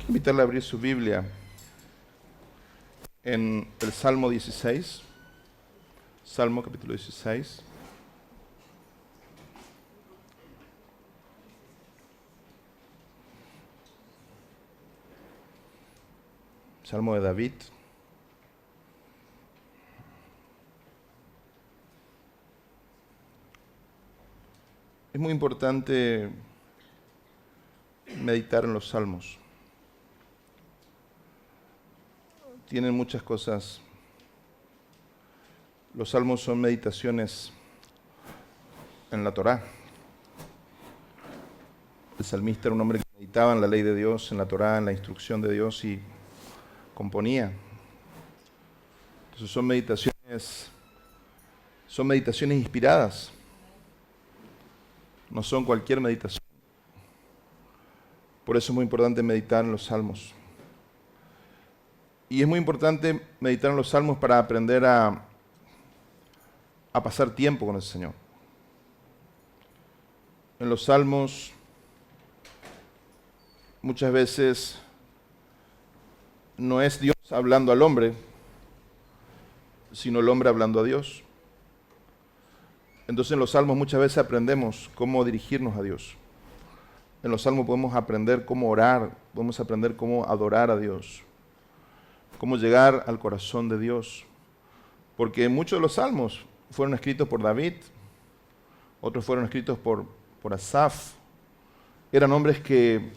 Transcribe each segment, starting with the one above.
Invitarle a abrir su Biblia en el Salmo 16, Salmo capítulo 16. Salmo de David. Es muy importante meditar en los salmos. Tienen muchas cosas. Los salmos son meditaciones en la Torá. El salmista era un hombre que meditaba en la ley de Dios, en la Torá, en la instrucción de Dios y componía. Entonces son meditaciones inspiradas. No son cualquier meditación. Por eso es muy importante meditar en los salmos. Y es muy importante meditar en los salmos para aprender a pasar tiempo con el Señor. En los salmos muchas veces no es Dios hablando al hombre, sino el hombre hablando a Dios. Entonces en los salmos muchas veces aprendemos cómo dirigirnos a Dios. En los salmos podemos aprender cómo orar, podemos aprender cómo adorar a Dios, cómo llegar al corazón de Dios. Porque muchos de los salmos fueron escritos por David, otros fueron escritos por Asaf. Eran hombres que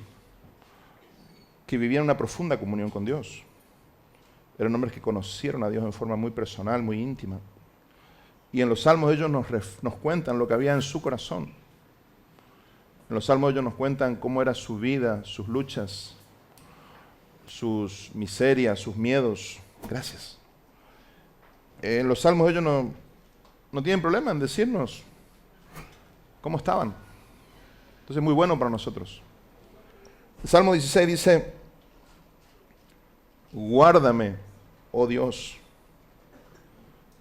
vivían una profunda comunión con Dios. Eran hombres que conocieron a Dios en forma muy personal, muy íntima. Y en los salmos ellos nos cuentan lo que había en su corazón. En los salmos ellos nos cuentan cómo era su vida, sus luchas, sus miserias, sus miedos. Gracias. En los salmos ellos no tienen problema en decirnos cómo estaban. Entonces es muy bueno para nosotros. El Salmo 16 dice: guárdame, oh Dios,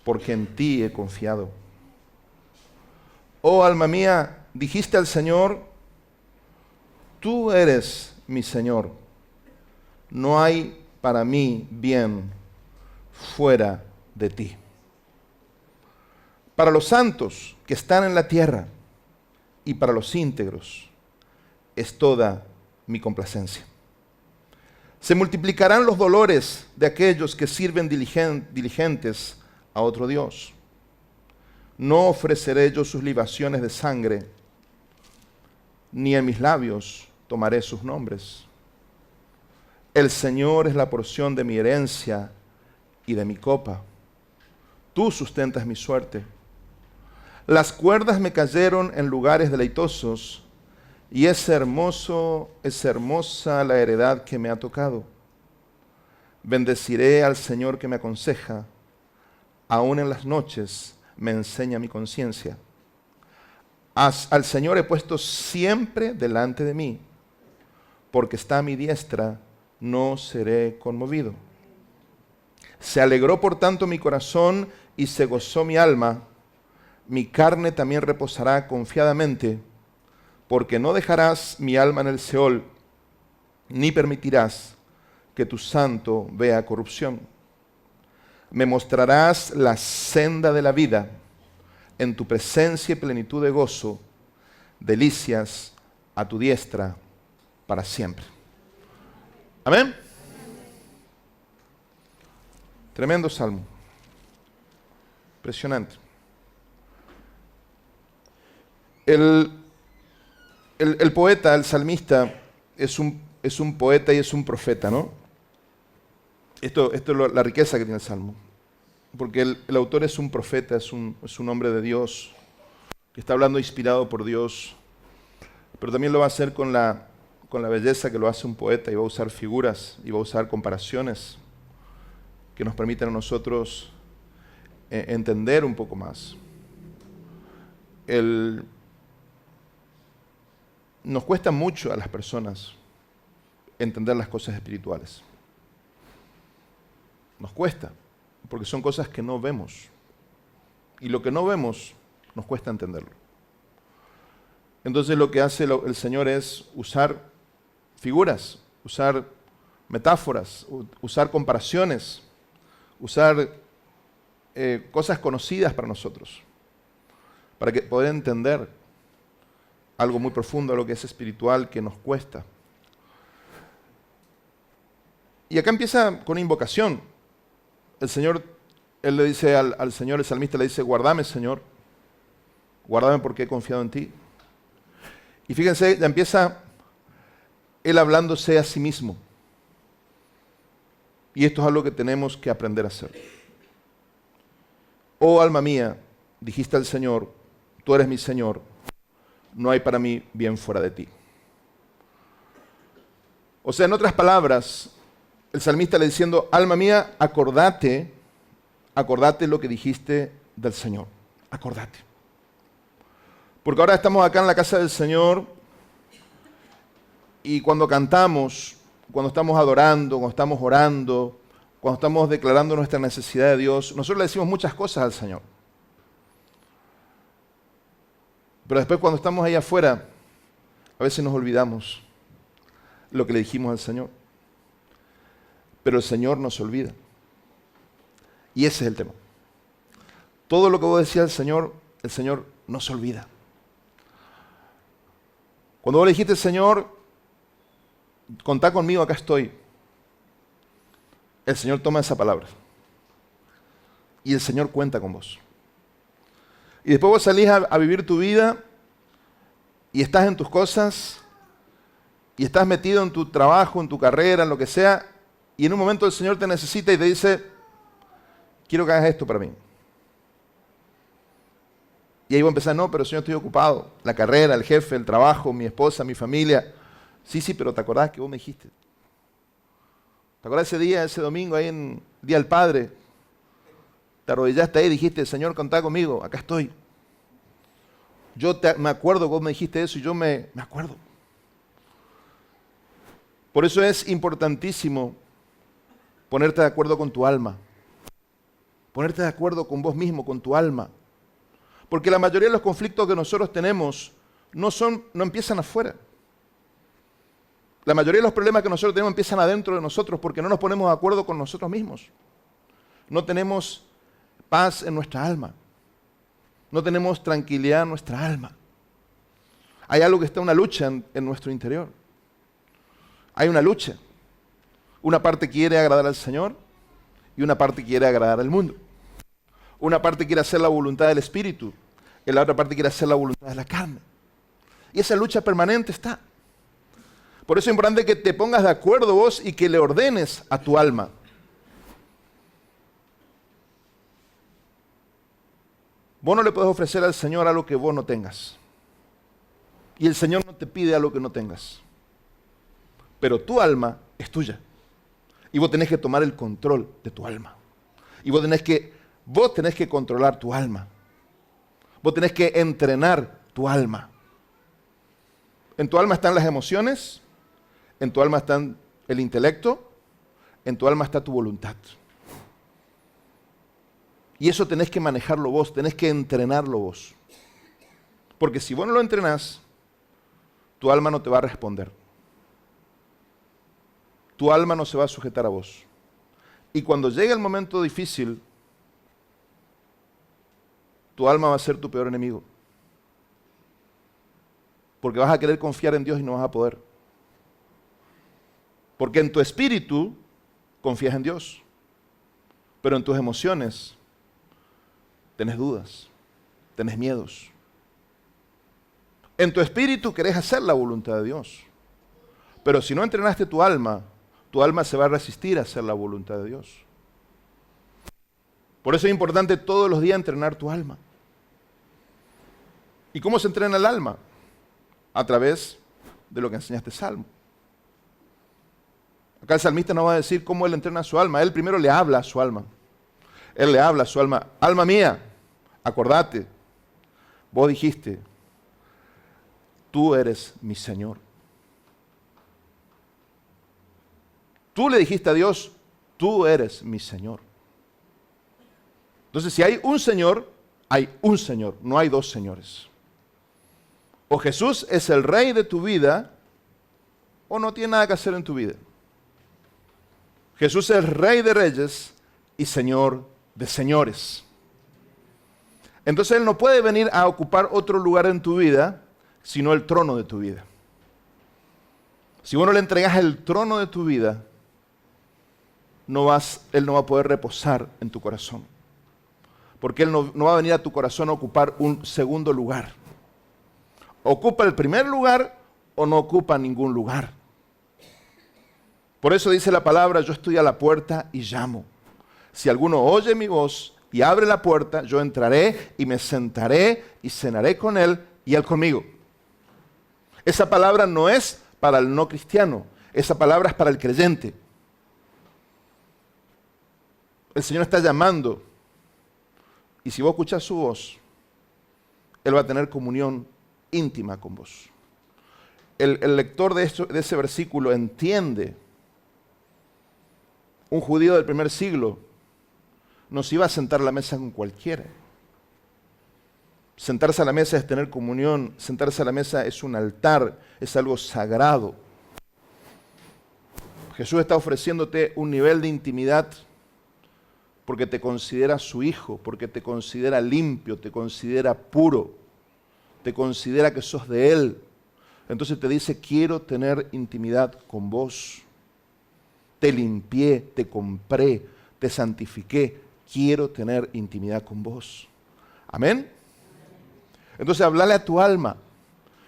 porque en ti he confiado. Oh alma mía, dijiste al Señor, tú eres mi Señor. No hay para mí bien fuera de ti. Para los santos que están en la tierra y para los íntegros es toda mi complacencia. Se multiplicarán los dolores de aquellos que sirven diligentes a otro Dios. No ofreceré yo sus libaciones de sangre, ni en mis labios tomaré sus nombres. El Señor es la porción de mi herencia y de mi copa. Tú sustentas mi suerte. Las cuerdas me cayeron en lugares deleitosos, y es hermosa la heredad que me ha tocado. Bendeciré al Señor que me aconseja, aún en las noches me enseña mi conciencia. Al Señor he puesto siempre delante de mí, porque está a mi diestra, no seré conmovido. Se alegró por tanto mi corazón y se gozó mi alma. Mi carne también reposará confiadamente, porque no dejarás mi alma en el Seol, ni permitirás que tu santo vea corrupción. Me mostrarás la senda de la vida, en tu presencia y plenitud de gozo, delicias a tu diestra para siempre. Amén. Tremendo salmo. Impresionante. El poeta, el salmista, es un poeta y es un profeta, ¿no? Esto es la riqueza que tiene el salmo. Porque el autor es un profeta, es un hombre de Dios, que está hablando inspirado por Dios, pero también lo va a hacer con la belleza que lo hace un poeta, y va a usar figuras, y va a usar comparaciones que nos permiten a nosotros entender un poco más. Nos cuesta mucho a las personas entender las cosas espirituales. Nos cuesta, porque son cosas que no vemos. Y lo que no vemos nos cuesta entenderlo. Entonces lo que hace el Señor es usar figuras, usar metáforas, usar comparaciones, usar cosas conocidas para nosotros, para que poder entender algo muy profundo de lo que es espiritual que nos cuesta. Y acá empieza con una invocación. El Señor, Él le dice al Señor, el salmista le dice, guárdame, Señor, guárdame porque he confiado en ti. Y fíjense, ya empieza Él hablándose a sí mismo. Y esto es algo que tenemos que aprender a hacer. Oh alma mía, dijiste al Señor, tú eres mi Señor, no hay para mí bien fuera de ti. O sea, en otras palabras, el salmista le diciendo, alma mía, acordate lo que dijiste del Señor, acordate. Porque ahora estamos acá en la casa del Señor y cuando cantamos, cuando estamos adorando, cuando estamos orando, cuando estamos declarando nuestra necesidad de Dios, nosotros le decimos muchas cosas al Señor. Pero después cuando estamos ahí afuera, a veces nos olvidamos lo que le dijimos al Señor. Pero el Señor nos olvida. Y ese es el tema. Todo lo que vos decías al Señor, el Señor no se olvida. Cuando vos le dijiste, Señor, contá conmigo, acá estoy. El Señor toma esa palabra. Y el Señor cuenta con vos. Y después vos salís a vivir tu vida y estás en tus cosas y estás metido en tu trabajo, en tu carrera, en lo que sea, y en un momento el Señor te necesita y te dice, quiero que hagas esto para mí. Y ahí vos empezás, no, pero Señor, estoy ocupado. La carrera, el jefe, el trabajo, mi esposa, mi familia. Sí, pero ¿te acordás que vos me dijiste? ¿Te acordás ese día, ese domingo, ahí en Día del Padre? Te arrodillaste ahí y dijiste, Señor, contá conmigo, acá estoy. Me acuerdo que vos me dijiste eso y yo me acuerdo. Por eso es importantísimo ponerte de acuerdo con tu alma. Ponerte de acuerdo con vos mismo, con tu alma. Porque la mayoría de los conflictos que nosotros tenemos no empiezan afuera. La mayoría de los problemas que nosotros tenemos empiezan adentro de nosotros porque no nos ponemos de acuerdo con nosotros mismos. No tenemos paz en nuestra alma. No tenemos tranquilidad en nuestra alma. Hay algo que está una lucha en nuestro interior. Hay una lucha. Una parte quiere agradar al Señor y una parte quiere agradar al mundo. Una parte quiere hacer la voluntad del Espíritu y la otra parte quiere hacer la voluntad de la carne. Y esa lucha permanente está. Por eso es importante que te pongas de acuerdo vos y que le ordenes a tu alma. Vos no le puedes ofrecer al Señor algo que vos no tengas. Y el Señor no te pide algo que no tengas. Pero tu alma es tuya. Y vos tenés que tomar el control de tu alma. Y vos tenés que controlar tu alma. Vos tenés que entrenar tu alma. En tu alma están las emociones, en tu alma está el intelecto, en tu alma está tu voluntad. Y eso tenés que manejarlo vos, tenés que entrenarlo vos. Porque si vos no lo entrenás, tu alma no te va a responder. Tu alma no se va a sujetar a vos. Y cuando llegue el momento difícil, tu alma va a ser tu peor enemigo. Porque vas a querer confiar en Dios y no vas a poder. Porque en tu espíritu confías en Dios. Pero en tus emociones tenés dudas, tenés miedos. En tu espíritu querés hacer la voluntad de Dios. Pero si no entrenaste tu alma se va a resistir a hacer la voluntad de Dios. Por eso es importante todos los días entrenar tu alma. ¿Y cómo se entrena el alma? A través de lo que enseña este salmo. Acá el salmista nos va a decir cómo él entrena su alma. Él primero le habla a su alma. Él le habla a su alma. Alma mía, acordate, vos dijiste, tú eres mi Señor. Tú le dijiste a Dios, tú eres mi Señor. Entonces, si hay un Señor, no hay dos señores. O Jesús es el rey de tu vida, o no tiene nada que hacer en tu vida. Jesús es Rey de reyes y Señor de señores. Entonces Él no puede venir a ocupar otro lugar en tu vida, sino el trono de tu vida. Si vos no le entregas el trono de tu vida, Él no va a poder reposar en tu corazón. Porque Él no va a venir a tu corazón a ocupar un segundo lugar. Ocupa el primer lugar o no ocupa ningún lugar. Por eso dice la palabra, yo estoy a la puerta y llamo. Si alguno oye mi voz y abre la puerta, yo entraré y me sentaré y cenaré con él y él conmigo. Esa palabra no es para el no cristiano, esa palabra es para el creyente. El Señor está llamando y si vos escuchás su voz, Él va a tener comunión íntima con vos. El lector de ese versículo entiende. Un judío del primer siglo no se iba a sentar a la mesa con cualquiera. Sentarse a la mesa es tener comunión, sentarse a la mesa es un altar, es algo sagrado. Jesús está ofreciéndote un nivel de intimidad porque te considera su hijo, porque te considera limpio, te considera puro, te considera que sos de Él. Entonces te dice, quiero tener intimidad con vos. Te limpié, te compré, te santifiqué. Quiero tener intimidad con vos. Amén. Entonces hablarle a tu alma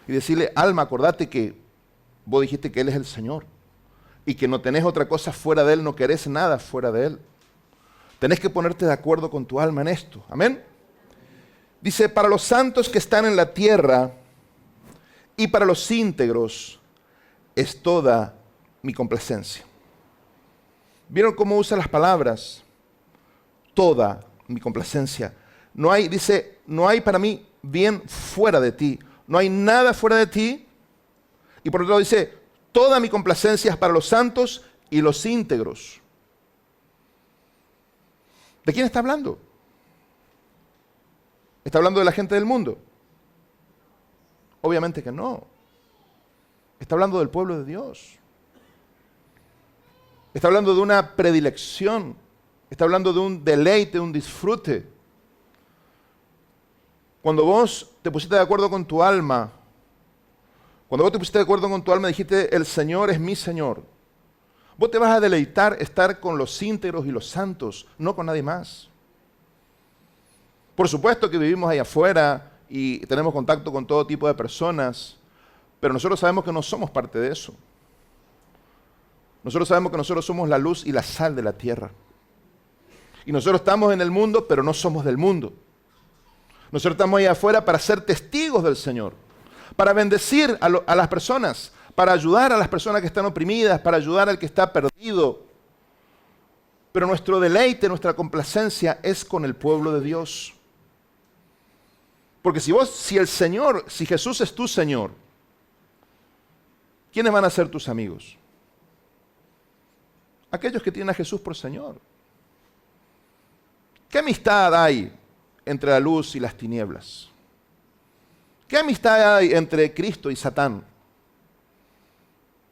y decirle, alma, acordate que vos dijiste que Él es el Señor y que no tenés otra cosa fuera de Él, no querés nada fuera de Él. Tenés que ponerte de acuerdo con tu alma en esto. Amén. Dice, para los santos que están en la tierra y para los íntegros es toda mi complacencia. ¿Vieron cómo usa las palabras? Toda mi complacencia. No hay, dice, no hay para mí bien fuera de ti. No hay nada fuera de ti. Y por otro lado dice, toda mi complacencia es para los santos y los íntegros. ¿De quién está hablando? ¿Está hablando de la gente del mundo? Obviamente que no. Está hablando del pueblo de Dios. Está hablando de una predilección. Está hablando de un deleite, un disfrute. Cuando vos te pusiste de acuerdo con tu alma, cuando vos te pusiste de acuerdo con tu alma, dijiste, el Señor es mi Señor. Vos te vas a deleitar estar con los íntegros y los santos, no con nadie más. Por supuesto que vivimos ahí afuera y tenemos contacto con todo tipo de personas, pero nosotros sabemos que no somos parte de eso. Nosotros sabemos que nosotros somos la luz y la sal de la tierra. Y nosotros estamos en el mundo, pero no somos del mundo. Nosotros estamos ahí afuera para ser testigos del Señor, para bendecir a las personas, para ayudar a las personas que están oprimidas, para ayudar al que está perdido. Pero nuestro deleite, nuestra complacencia es con el pueblo de Dios. Porque si Jesús es tu Señor, ¿quiénes van a ser tus amigos? Aquellos que tienen a Jesús por Señor. ¿Qué amistad hay entre la luz y las tinieblas? ¿Qué amistad hay entre Cristo y Satán?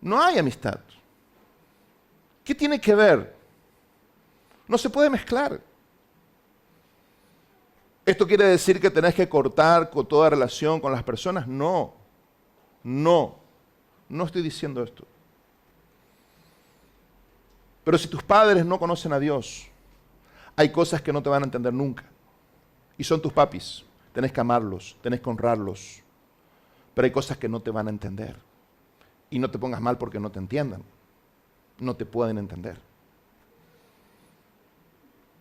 No hay amistad. ¿Qué tiene que ver? No se puede mezclar. ¿Esto quiere decir que tenés que cortar con toda relación con las personas? No, no estoy diciendo esto. Pero si tus padres no conocen a Dios, hay cosas que no te van a entender nunca. Y son tus papis. Tenés que amarlos, tenés que honrarlos. Pero hay cosas que no te van a entender. Y no te pongas mal porque no te entiendan. No te pueden entender.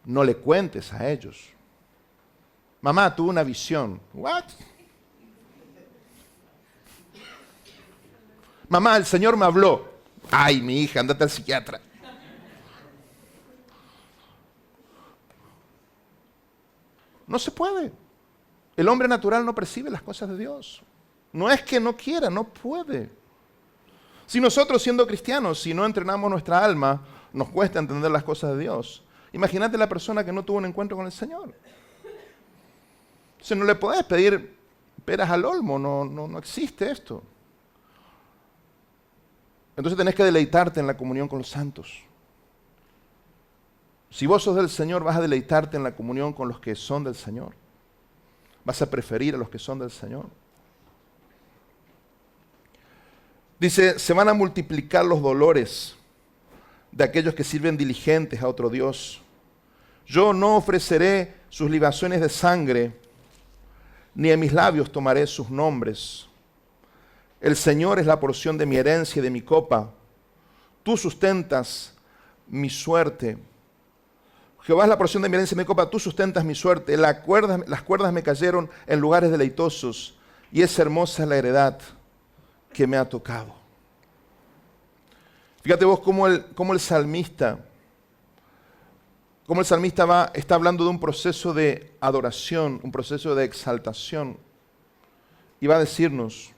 No le cuentes a ellos. Mamá, tuve una visión. ¿What? Mamá, el Señor me habló. Ay, mi hija, andate al psiquiatra. No se puede. El hombre natural no percibe las cosas de Dios. No es que no quiera, no puede. Si nosotros siendo cristianos, si no entrenamos nuestra alma, nos cuesta entender las cosas de Dios. Imagínate la persona que no tuvo un encuentro con el Señor. Entonces no le podés pedir peras al olmo, no existe esto. Entonces tenés que deleitarte en la comunión con los santos. Si vos sos del Señor, vas a deleitarte en la comunión con los que son del Señor. Vas a preferir a los que son del Señor. Dice, se van a multiplicar los dolores de aquellos que sirven diligentes a otro Dios. Yo no ofreceré sus libaciones de sangre, ni en mis labios tomaré sus nombres. El Señor es la porción de mi herencia y de mi copa. Tú sustentas mi suerte. Jehová es la porción de mi herencia y mi copa. Tú sustentas mi suerte. Las cuerdas me cayeron en lugares deleitosos, y es hermosa la heredad que me ha tocado. Fíjate vos cómo el salmista está hablando de un proceso de adoración, un proceso de exaltación, y va a decirnos,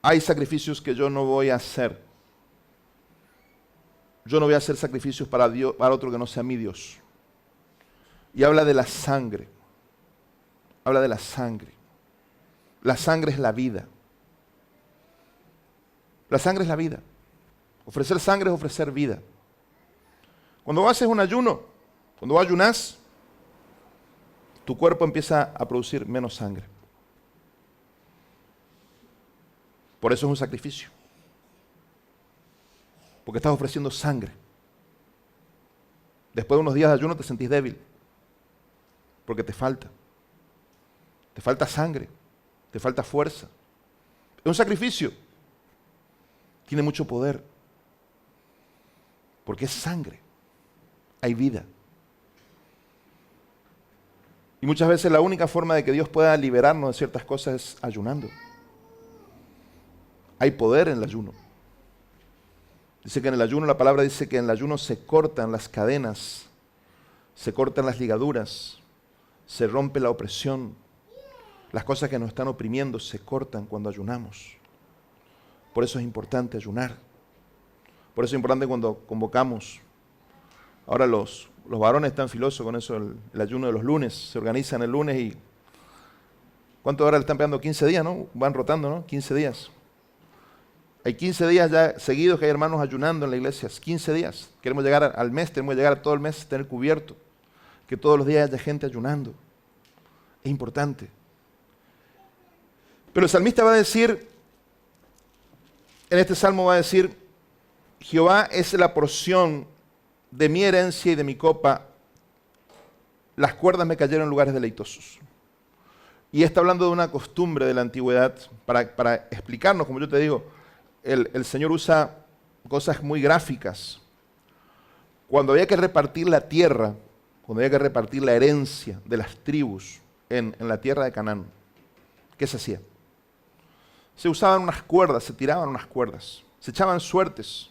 hay sacrificios que yo no voy a hacer. Yo no voy a hacer sacrificios para Dios, para otro que no sea mi Dios. Y habla de la sangre. Habla de la sangre. La sangre es la vida. La sangre es la vida. Ofrecer sangre es ofrecer vida. Cuando vos haces un ayuno, cuando vos ayunás, tu cuerpo empieza a producir menos sangre. Por eso es un sacrificio. Porque estás ofreciendo sangre. Después de unos días de ayuno te sentís débil. Porque te falta. Te falta sangre. Te falta fuerza. Es un sacrificio. Tiene mucho poder. Porque es sangre. Hay vida. Y muchas veces la única forma de que Dios pueda liberarnos de ciertas cosas es ayunando. Hay poder en el ayuno. Dice que en el ayuno, la palabra dice que en el ayuno se cortan las cadenas, se cortan las ligaduras, se rompe la opresión. Las cosas que nos están oprimiendo se cortan cuando ayunamos. Por eso es importante ayunar. Por eso es importante cuando convocamos. Ahora los varones están filosos con eso, el ayuno de los lunes. Se organizan el lunes y... ¿Cuánto ahora le están pegando? 15 días, ¿no? Van rotando, ¿no? 15 días. Hay 15 días ya seguidos que hay hermanos ayunando en la iglesia. 15 días. Queremos llegar al mes, tenemos que llegar a todo el mes, tener cubierto. Que todos los días haya gente ayunando. Es importante. Pero el salmista va a decir, en este salmo va a decir, Jehová es la porción de mi herencia y de mi copa. Las cuerdas me cayeron en lugares deleitosos. Y está hablando de una costumbre de la antigüedad para explicarnos, como yo te digo, el Señor usa cosas muy gráficas. Cuando había que repartir la tierra, cuando había que repartir la herencia de las tribus en la tierra de Canaán, ¿qué se hacía? Se usaban unas cuerdas, se tiraban unas cuerdas, se echaban suertes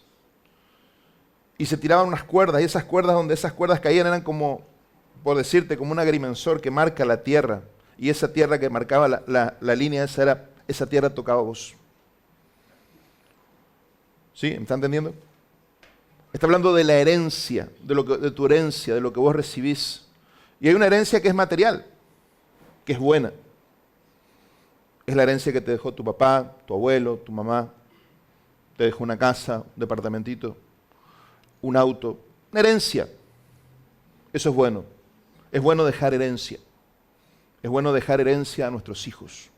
y se tiraban unas cuerdas, y esas cuerdas, donde esas cuerdas caían, eran como, por decirte, como un agrimensor que marca la tierra, y esa tierra que marcaba la línea, esa tierra tocaba a vos. ¿Sí? ¿Me está entendiendo? Está hablando de la herencia, de tu herencia, de lo que vos recibís. Y hay una herencia que es material, que es buena. Es la herencia que te dejó tu papá, tu abuelo, tu mamá. Te dejó una casa, un departamentito, un auto. Una herencia. Eso es bueno. Es bueno dejar herencia. Es bueno dejar herencia a nuestros hijos.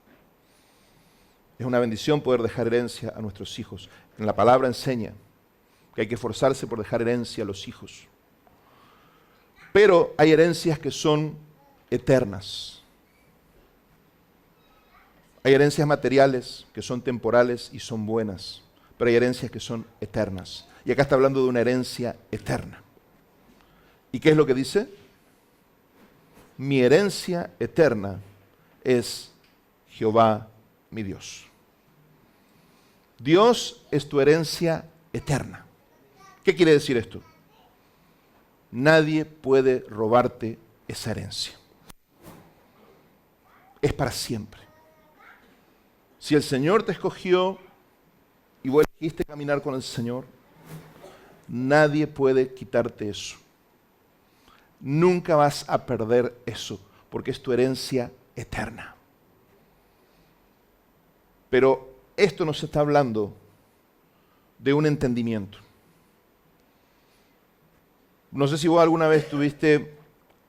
Es una bendición poder dejar herencia a nuestros hijos. En la palabra enseña que hay que esforzarse por dejar herencia a los hijos. Pero hay herencias que son eternas. Hay herencias materiales que son temporales y son buenas, pero hay herencias que son eternas. Y acá está hablando de una herencia eterna. ¿Y qué es lo que dice? Mi herencia eterna es Jehová mi Dios. Dios es tu herencia eterna. ¿Qué quiere decir esto? Nadie puede robarte esa herencia. Es para siempre. Si el Señor te escogió y vos elegiste caminar con el Señor, nadie puede quitarte eso. Nunca vas a perder eso, porque es tu herencia eterna. Pero esto nos está hablando de un entendimiento. No sé si vos alguna vez tuviste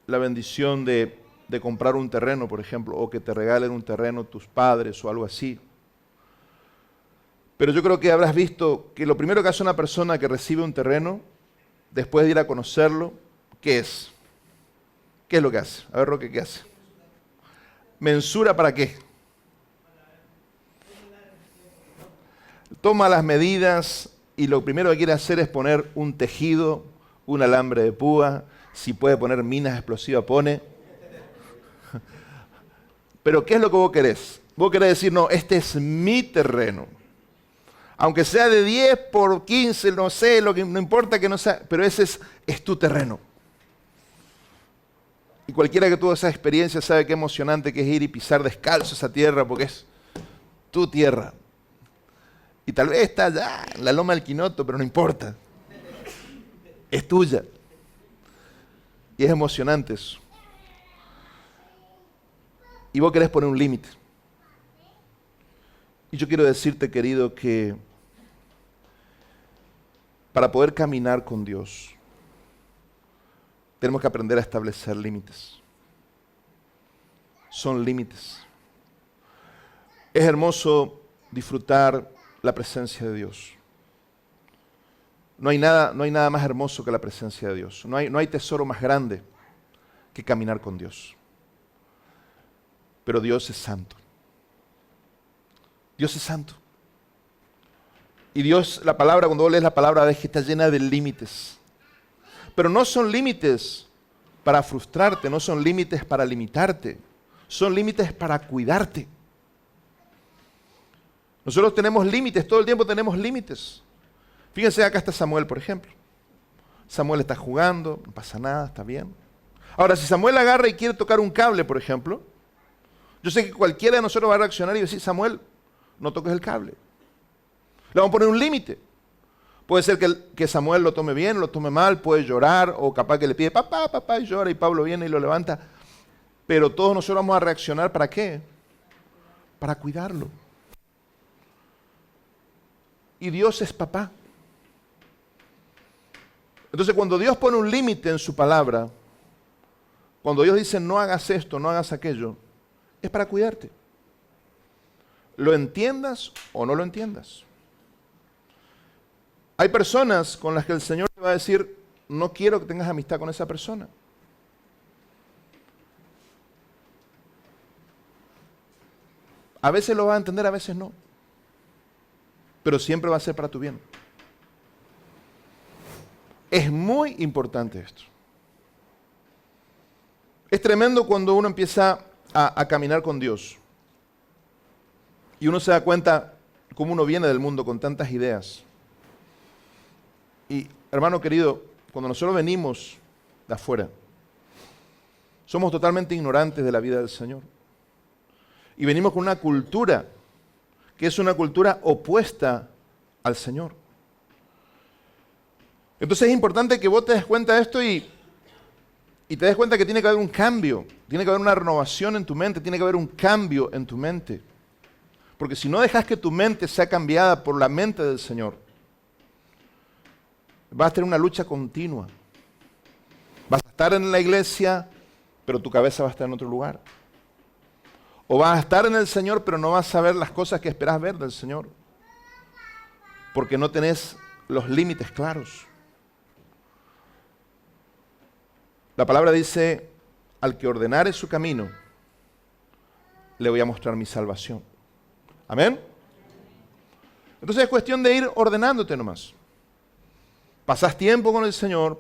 la bendición de comprar un terreno, por ejemplo, o que te regalen un terreno tus padres o algo así. Pero yo creo que habrás visto que lo primero que hace una persona que recibe un terreno, después de ir a conocerlo, ¿qué es? ¿Qué es lo que hace? A ver, Roque, ¿qué hace? ¿Mensura para qué? Toma las medidas y lo primero que quiere hacer es poner un tejido, un alambre de púa, si puede poner minas explosivas, pone. Pero ¿qué es lo que vos querés? Vos querés decir, no, este es mi terreno. Aunque sea de 10 por 15, no sé, no importa que no sea, pero ese es tu terreno. Y cualquiera que tuvo esa experiencia sabe qué emocionante que es ir y pisar descalzo esa tierra, porque es tu tierra. Y tal vez está allá, en la loma del Quinoto, pero no importa. Es tuya. Y es emocionante eso. Y vos querés poner un límite. Y yo quiero decirte, querido, que para poder caminar con Dios, tenemos que aprender a establecer límites. Son límites. Es hermoso disfrutar la presencia de Dios. No hay nada más hermoso que la presencia de Dios. No hay tesoro más grande que caminar con Dios. Pero Dios es santo. Dios es santo. Y Dios, la palabra, cuando vos lees la palabra, ves que está llena de límites. Pero no son límites para frustrarte, no son límites para limitarte. Son límites para cuidarte. Nosotros tenemos límites, todo el tiempo tenemos límites. Fíjense, acá está Samuel, por ejemplo. Samuel está jugando, no pasa nada, está bien. Ahora, si Samuel agarra y quiere tocar un cable, por ejemplo, yo sé que cualquiera de nosotros va a reaccionar y decir, Samuel, no toques el cable. Le vamos a poner un límite. Puede ser que Samuel lo tome bien, lo tome mal, puede llorar, o capaz que le pide, papá, papá, y llora, y Pablo viene y lo levanta. Pero todos nosotros vamos a reaccionar, ¿para qué? Para cuidarlo. Y Dios es papá. Entonces, cuando Dios pone un límite en su palabra, cuando Dios dice no hagas esto, no hagas aquello, es para cuidarte. Lo entiendas o no lo entiendas. Hay personas con las que el Señor te va a decir, no quiero que tengas amistad con esa persona. A veces lo vas a entender, a veces no. Pero siempre va a ser para tu bien. Es muy importante esto. Es tremendo cuando uno empieza a caminar con Dios. Y uno se da cuenta cómo uno viene del mundo con tantas ideas. Y, hermano querido, cuando nosotros venimos de afuera, somos totalmente ignorantes de la vida del Señor. Y venimos con una cultura que es una cultura opuesta al Señor. Entonces es importante que vos te des cuenta de esto y te des cuenta que tiene que haber un cambio, tiene que haber una renovación en tu mente, tiene que haber un cambio en tu mente. Porque si no dejas que tu mente sea cambiada por la mente del Señor, vas a tener una lucha continua. Vas a estar en la iglesia, pero tu cabeza va a estar en otro lugar. O vas a estar en el Señor, pero no vas a ver las cosas que esperás ver del Señor. Porque no tenés los límites claros. La palabra dice, al que ordenare su camino, le voy a mostrar mi salvación. ¿Amén? Entonces es cuestión de ir ordenándote nomás. Pasás tiempo con el Señor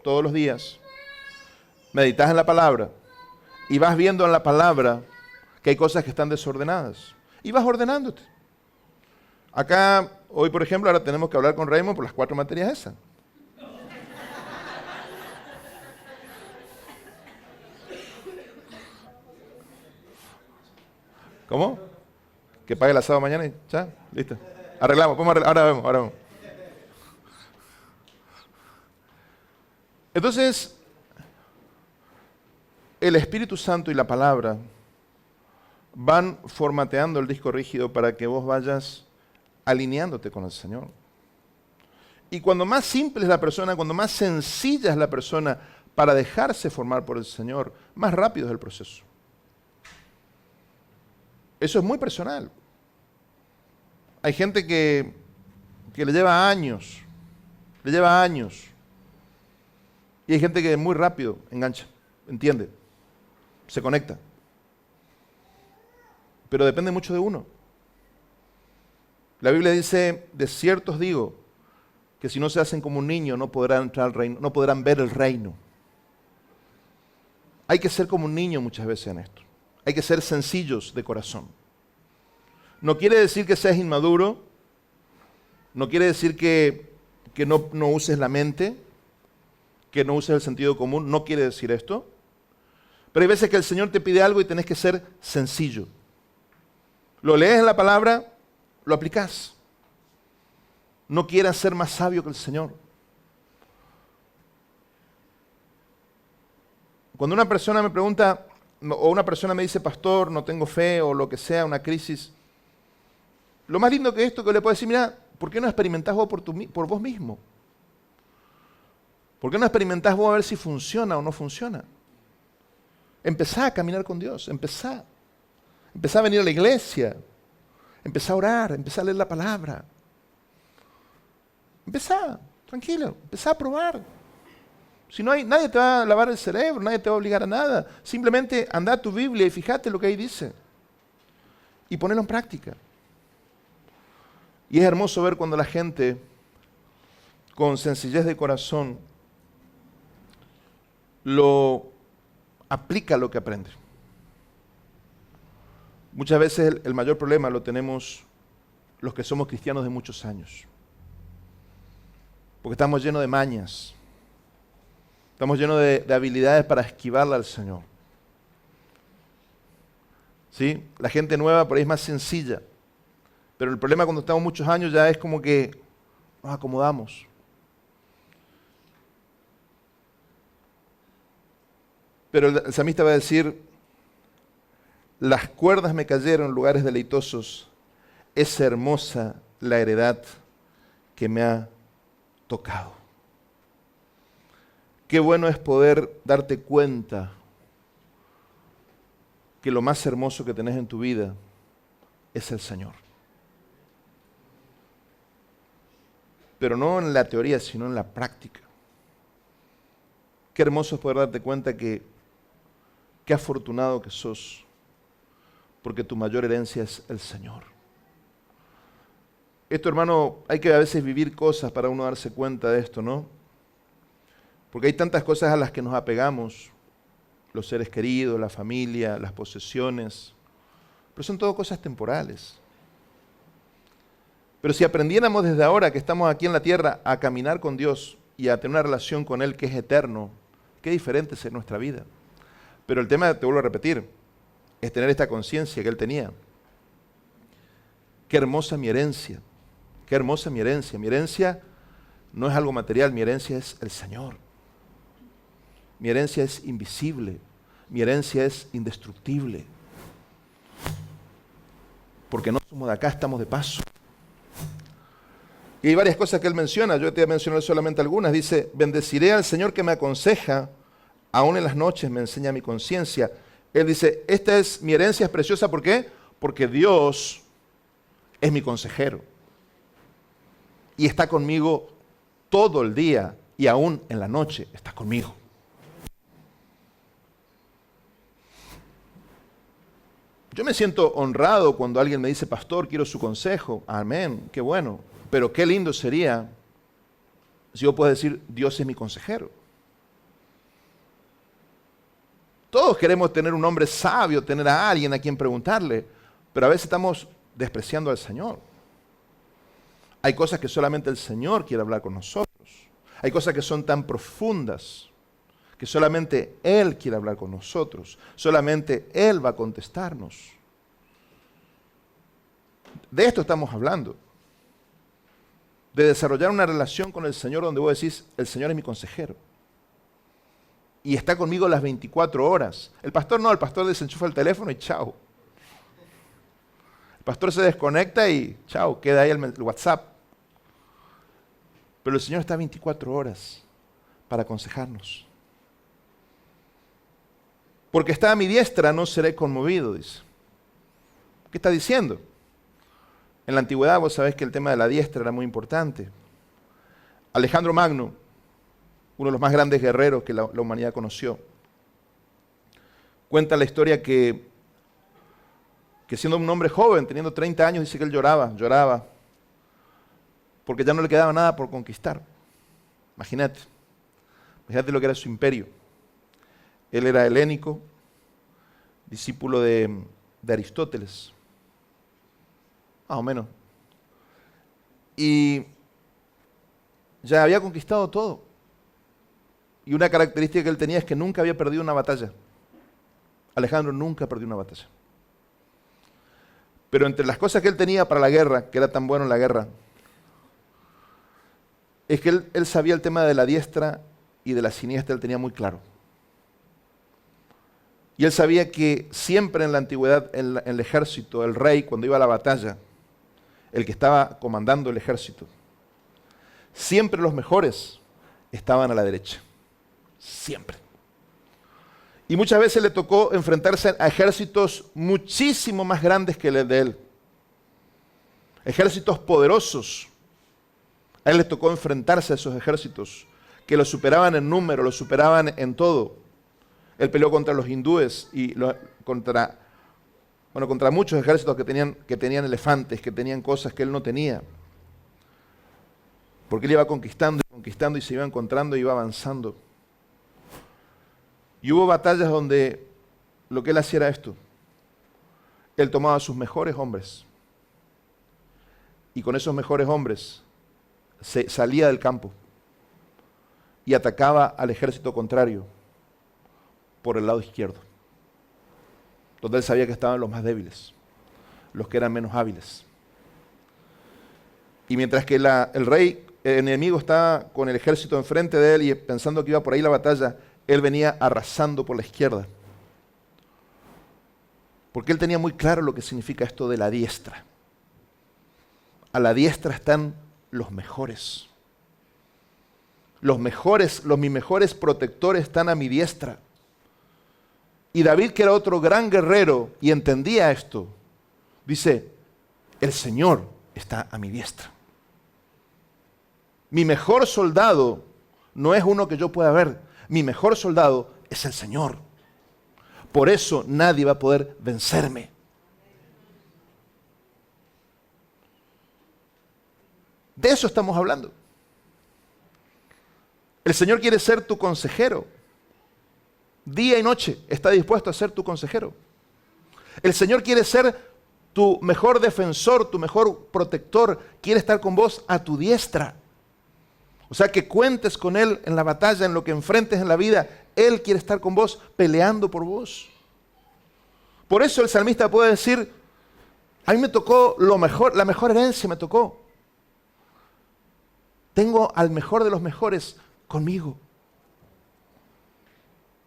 todos los días. Meditas en la palabra y vas viendo en la palabra que hay cosas que están desordenadas. Y vas ordenándote. Acá, hoy por ejemplo, ahora tenemos que hablar con Raymond por las 4 materias esas. ¿Cómo? Que pague el asado mañana y ya, listo. Arreglamos, ahora vemos. Entonces, el Espíritu Santo y la palabra van formateando el disco rígido para que vos vayas alineándote con el Señor. Y cuando más simple es la persona, cuando más sencilla es la persona para dejarse formar por el Señor, más rápido es el proceso. Eso es muy personal. Hay gente que le lleva años, Y hay gente que muy rápido engancha, entiende, se conecta. Pero depende mucho de uno. La Biblia dice, de cierto os digo, que si no se hacen como un niño no podrán entrar al reino, no podrán ver el reino. Hay que ser como un niño muchas veces en esto. Hay que ser sencillos de corazón. No quiere decir que seas inmaduro, no quiere decir que no uses la mente, que no uses el sentido común, no quiere decir esto. Pero hay veces que el Señor te pide algo y tenés que ser sencillo. Lo lees en la palabra, lo aplicás. No quieras ser más sabio que el Señor. Cuando una persona me pregunta, o una persona me dice, pastor, no tengo fe, o lo que sea, una crisis, lo más lindo que esto que le puedo decir, mira, ¿por qué no experimentás vos por vos mismo? ¿Por qué no experimentás vos a ver si funciona o no funciona? Empezá a caminar con Dios, empezá. Empezá a venir a la iglesia, empezá a orar, empezá a leer la palabra. Empezá, tranquilo, empezá a probar. Si no hay, nadie te va a lavar el cerebro, nadie te va a obligar a nada. Simplemente anda a tu Biblia y fíjate lo que ahí dice. Y ponelo en práctica. Y es hermoso ver cuando la gente, con sencillez de corazón, lo aplica lo que aprende. Muchas veces el mayor problema lo tenemos los que somos cristianos de muchos años. Porque estamos llenos de mañas. Estamos llenos de habilidades para esquivarla al Señor. ¿Sí? La gente nueva por ahí es más sencilla. Pero el problema cuando estamos muchos años ya es como que nos acomodamos. Pero el salmista va a decir, las cuerdas me cayeron en lugares deleitosos, es hermosa la heredad que me ha tocado. Qué bueno es poder darte cuenta que lo más hermoso que tenés en tu vida es el Señor. Pero no en la teoría, sino en la práctica. Qué hermoso es poder darte cuenta que qué afortunado que sos, porque tu mayor herencia es el Señor. Esto, hermano, hay que a veces vivir cosas para uno darse cuenta de esto, ¿no? Porque hay tantas cosas a las que nos apegamos, los seres queridos, la familia, las posesiones, pero son todo cosas temporales. Pero si aprendiéramos desde ahora que estamos aquí en la tierra a caminar con Dios y a tener una relación con Él que es eterno, qué diferente es nuestra vida. Pero el tema, te vuelvo a repetir, es tener esta conciencia que Él tenía. Qué hermosa mi herencia, qué hermosa mi herencia. Mi herencia no es algo material, mi herencia es el Señor. Mi herencia es invisible, mi herencia es indestructible. Porque no somos de acá, estamos de paso. Y hay varias cosas que Él menciona, yo te voy a mencionar solamente algunas. Dice, bendeciré al Señor que me aconseja, aún en las noches me enseña mi conciencia. Él dice, esta es mi herencia, es preciosa, ¿por qué? Porque Dios es mi consejero. Y está conmigo todo el día y aún en la noche está conmigo. Yo me siento honrado cuando alguien me dice, pastor, quiero su consejo. Amén, qué bueno. Pero qué lindo sería si yo puedo decir, Dios es mi consejero. Todos queremos tener un hombre sabio, tener a alguien a quien preguntarle, pero a veces estamos despreciando al Señor. Hay cosas que solamente el Señor quiere hablar con nosotros. Hay cosas que son tan profundas que solamente Él quiere hablar con nosotros. Solamente Él va a contestarnos. De esto estamos hablando. De desarrollar una relación con el Señor donde vos decís, el Señor es mi consejero. Y está conmigo las 24 horas. El pastor no, el pastor desenchufa el teléfono y chao. El pastor se desconecta y chao, queda ahí el WhatsApp. Pero el Señor está 24 horas para aconsejarnos. Porque está a mi diestra, no seré conmovido, dice. ¿Qué está diciendo? En la antigüedad vos sabés que el tema de la diestra era muy importante. Alejandro Magno, uno de los más grandes guerreros que la humanidad conoció, cuenta la historia que siendo un hombre joven, teniendo 30 años, dice que él lloraba, porque ya no le quedaba nada por conquistar. Imagínate lo que era su imperio. Él era helénico, discípulo de Aristóteles, más o menos. Y ya había conquistado todo. Y una característica que él tenía es que nunca había perdido una batalla. Alejandro nunca perdió una batalla. Pero entre las cosas que él tenía para la guerra, que era tan bueno en la guerra, es que él sabía el tema de la diestra y de la siniestra, él tenía muy claro. Y él sabía que siempre en la antigüedad, en el ejército, el rey, cuando iba a la batalla, el que estaba comandando el ejército, siempre los mejores estaban a la derecha. Siempre. Y muchas veces le tocó enfrentarse a ejércitos muchísimo más grandes que el de él. Ejércitos poderosos. A él le tocó enfrentarse a esos ejércitos que lo superaban en número, lo superaban en todo. Él peleó contra los hindúes y contra muchos ejércitos que tenían elefantes, que tenían cosas que él no tenía. Porque él iba conquistando y se iba encontrando y iba avanzando. Y hubo batallas donde lo que él hacía era esto. Él tomaba a sus mejores hombres y con esos mejores hombres salía del campo y atacaba al ejército contrario por el lado izquierdo, donde él sabía que estaban los más débiles, los que eran menos hábiles. Y mientras que el rey, el enemigo, estaba con el ejército enfrente de él y pensando que iba por ahí la batalla, él venía arrasando por la izquierda. Porque él tenía muy claro lo que significa esto de la diestra. A la diestra están los mejores. Mis mejores protectores están a mi diestra. Y David, que era otro gran guerrero y entendía esto, dice, el Señor está a mi diestra. Mi mejor soldado no es uno que yo pueda ver. Mi mejor soldado es el Señor. Por eso nadie va a poder vencerme. De eso estamos hablando. El Señor quiere ser tu consejero. Día y noche está dispuesto a ser tu consejero. El Señor quiere ser tu mejor defensor, tu mejor protector. Quiere estar con vos a tu diestra. O sea, que cuentes con Él en la batalla, en lo que enfrentes en la vida. Él quiere estar con vos, peleando por vos. Por eso el salmista puede decir, a mí me tocó lo mejor, la mejor herencia me tocó. Tengo al mejor de los mejores conmigo.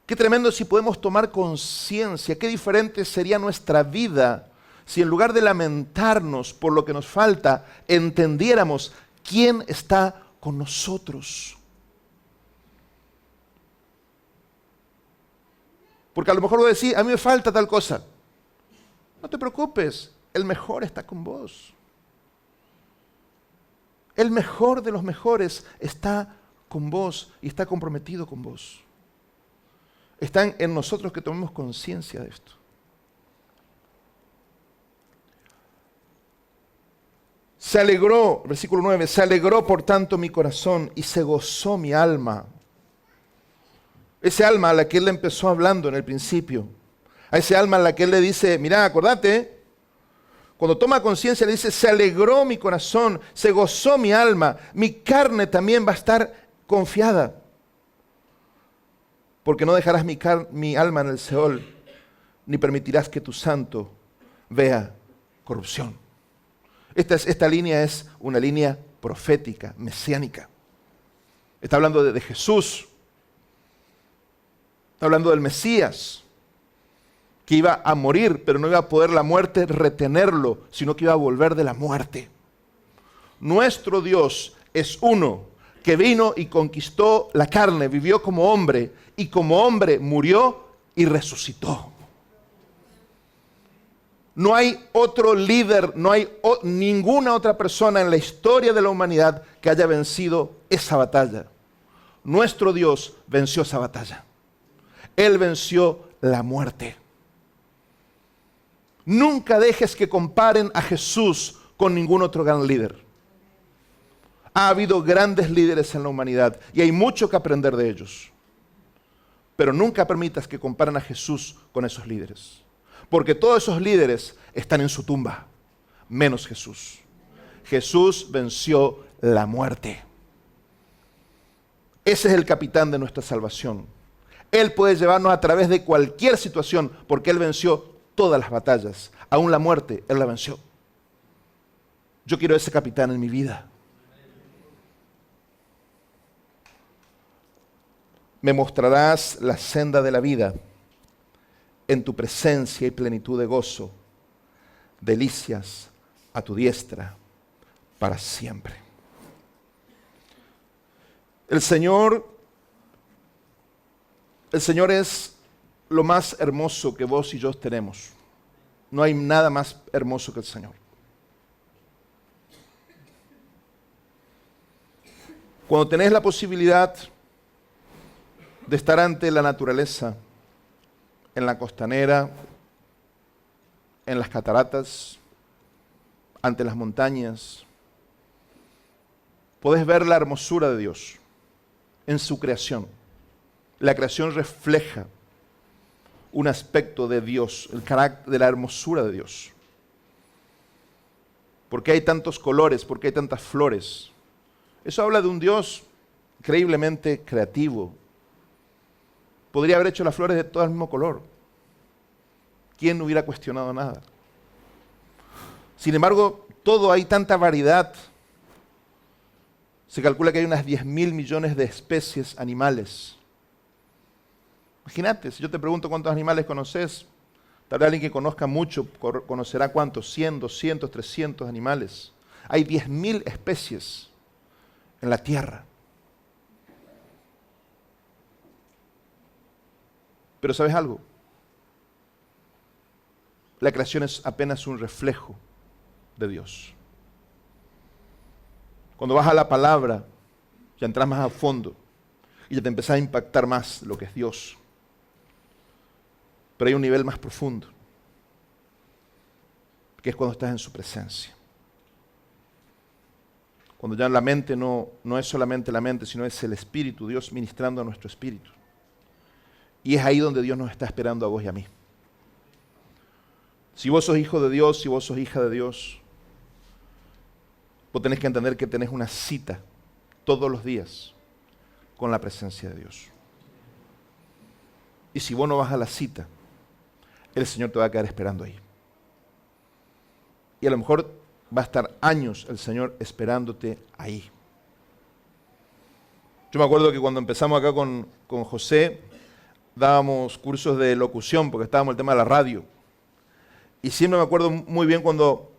Qué tremendo si podemos tomar conciencia, qué diferente sería nuestra vida si en lugar de lamentarnos por lo que nos falta, entendiéramos quién está con nosotros. Porque a lo mejor vos decís, a mí me falta tal cosa. No te preocupes, el mejor está con vos. El mejor de los mejores está con vos y está comprometido con vos. Está en nosotros que tomemos conciencia de esto. Se alegró, versículo 9, se alegró por tanto mi corazón y se gozó mi alma. Ese alma a la que él empezó hablando en el principio. A ese alma a la que él le dice, mirá, acordate, cuando toma conciencia le dice, se alegró mi corazón, se gozó mi alma, mi carne también va a estar confiada. Porque no dejarás mi alma en el Seol, ni permitirás que tu santo vea corrupción. Esta línea es una línea profética, mesiánica. Está hablando de Jesús. Está hablando del Mesías, que iba a morir, pero no iba a poder la muerte retenerlo, sino que iba a volver de la muerte. Nuestro Dios es uno que vino y conquistó la carne, vivió como hombre y como hombre murió y resucitó. No hay otro líder, no hay ninguna otra persona en la historia de la humanidad que haya vencido esa batalla. Nuestro Dios venció esa batalla. Él venció la muerte. Nunca dejes que comparen a Jesús con ningún otro gran líder. Ha habido grandes líderes en la humanidad y hay mucho que aprender de ellos. Pero nunca permitas que comparen a Jesús con esos líderes. Porque todos esos líderes están en su tumba, menos Jesús. Jesús venció la muerte. Ese es el capitán de nuestra salvación. Él puede llevarnos a través de cualquier situación porque Él venció todas las batallas. Aún la muerte, Él la venció. Yo quiero ese capitán en mi vida. Me mostrarás la senda de la vida. En tu presencia y plenitud de gozo, delicias a tu diestra para siempre. El Señor es lo más hermoso que vos y yo tenemos. No hay nada más hermoso que el Señor. Cuando tenés la posibilidad de estar ante la naturaleza, en la costanera, en las cataratas, ante las montañas, podés ver la hermosura de Dios en su creación. La creación refleja un aspecto de Dios, el carácter de la hermosura de Dios. ¿Por qué hay tantos colores? ¿Por qué hay tantas flores? Eso habla de un Dios increíblemente creativo. Podría haber hecho las flores de todo el mismo color. ¿Quién no hubiera cuestionado nada? Sin embargo, hay tanta variedad. Se calcula que hay unas 10.000 millones de especies animales. Imagínate, si yo te pregunto cuántos animales conoces, tal vez alguien que conozca mucho conocerá cuántos, 100, 200, 300 animales. Hay 10.000 especies en la tierra. Pero ¿sabes algo? La creación es apenas un reflejo de Dios. Cuando vas a la palabra, ya entras más a fondo y ya te empezás a impactar más lo que es Dios. Pero hay un nivel más profundo, que es cuando estás en su presencia. Cuando ya la mente no es solamente la mente, sino es el Espíritu, Dios ministrando a nuestro espíritu. Y es ahí donde Dios nos está esperando a vos y a mí. Si vos sos hijo de Dios, si vos sos hija de Dios, vos tenés que entender que tenés una cita todos los días con la presencia de Dios. Y si vos no vas a la cita, el Señor te va a quedar esperando ahí. Y a lo mejor va a estar años el Señor esperándote ahí. Yo me acuerdo que cuando empezamos acá con José, dábamos cursos de locución porque estábamos en el tema de la radio. Y siempre me acuerdo muy bien cuando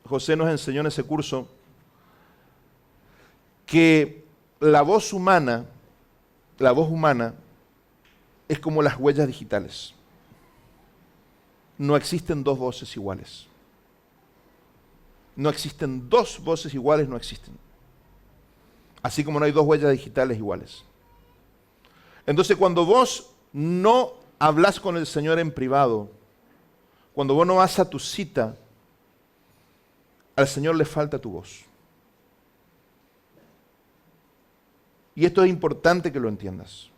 José nos enseñó en ese curso que la voz humana es como las huellas digitales. No existen dos voces iguales. No existen dos voces iguales, no existen. Así como no hay dos huellas digitales iguales. Entonces, cuando vos no hablas con el Señor en privado, cuando vos no vas a tu cita, al Señor le falta tu voz. Y esto es importante que lo entiendas.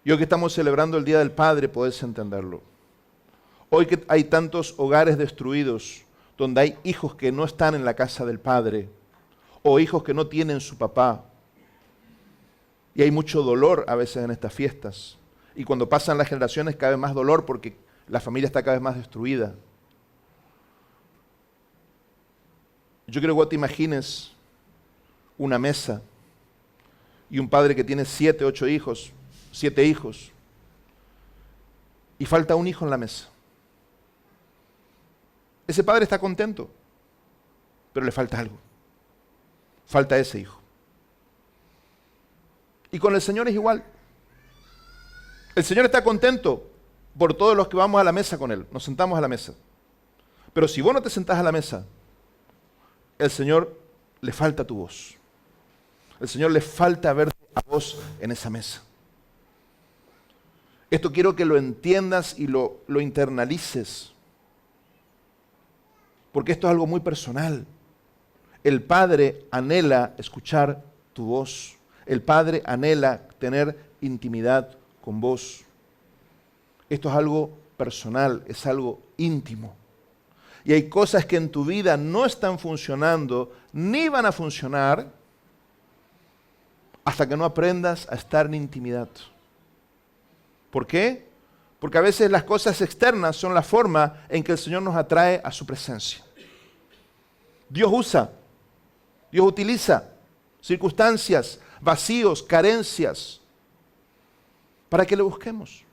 Y hoy que estamos celebrando el Día del Padre, podés entenderlo. Hoy que hay tantos hogares destruidos, donde hay hijos que no están en la casa del Padre, o hijos que no tienen su papá. Y hay mucho dolor a veces en estas fiestas. Y cuando pasan las generaciones cabe más dolor porque la familia está cada vez más destruida. Yo quiero que vos te imagines una mesa y un padre que tiene 7 hijos, y falta un hijo en la mesa. Ese padre está contento, pero le falta algo. Falta ese hijo. Y con el Señor es igual. El Señor está contento por todos los que vamos a la mesa con Él. Nos sentamos a la mesa. Pero si vos no te sentás a la mesa, el Señor le falta tu voz. El Señor le falta verte a vos en esa mesa. Esto quiero que lo entiendas y lo internalices. Porque esto es algo muy personal. El Padre anhela escuchar tu voz. El Padre anhela tener intimidad con vos. Esto es algo personal, es algo íntimo. Y hay cosas que en tu vida no están funcionando, ni van a funcionar, hasta que no aprendas a estar en intimidad. ¿Por qué? Porque a veces las cosas externas son la forma en que el Señor nos atrae a su presencia. Dios usa, Dios utiliza circunstancias, vacíos, carencias, para que le busquemos.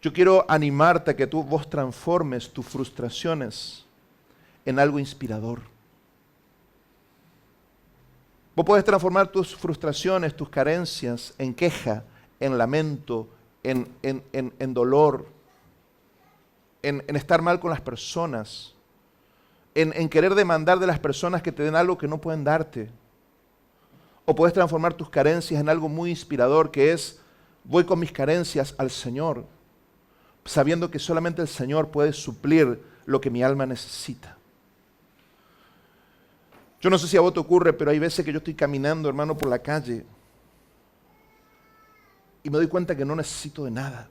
Yo quiero animarte a que vos transformes tus frustraciones en algo inspirador. Vos podés transformar tus frustraciones, tus carencias en queja, en lamento, en dolor, en estar mal con las personas, en querer demandar de las personas que te den algo que no pueden darte. O podés transformar tus carencias en algo muy inspirador, que es, voy con mis carencias al Señor, sabiendo que solamente el Señor puede suplir lo que mi alma necesita. Yo no sé si a vos te ocurre, pero hay veces que yo estoy caminando, hermano, por la calle y me doy cuenta que no necesito de nada.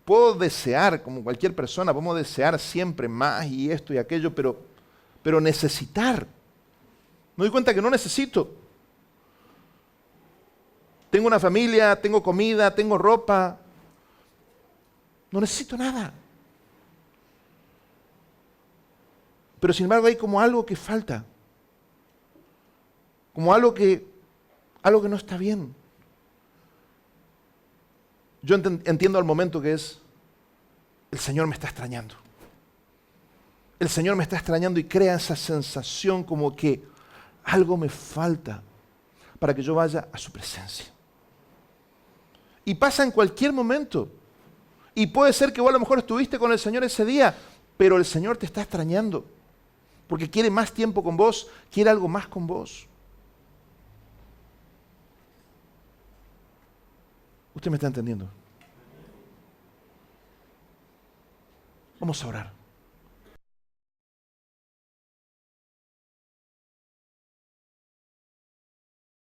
Puedo desear, como cualquier persona, podemos desear siempre más y esto y aquello, pero necesitar. Me doy cuenta que no necesito. Tengo una familia, tengo comida, tengo ropa. No necesito nada. Pero sin embargo hay como algo que falta. Como algo que no está bien. Yo entiendo al momento que es, el Señor me está extrañando. El Señor me está extrañando y crea esa sensación como que algo me falta para que yo vaya a su presencia. Y pasa en cualquier momento. Y puede ser que vos a lo mejor estuviste con el Señor ese día, pero el Señor te está extrañando. Porque quiere más tiempo con vos, quiere algo más con vos. ¿Usted me está entendiendo? Vamos a orar.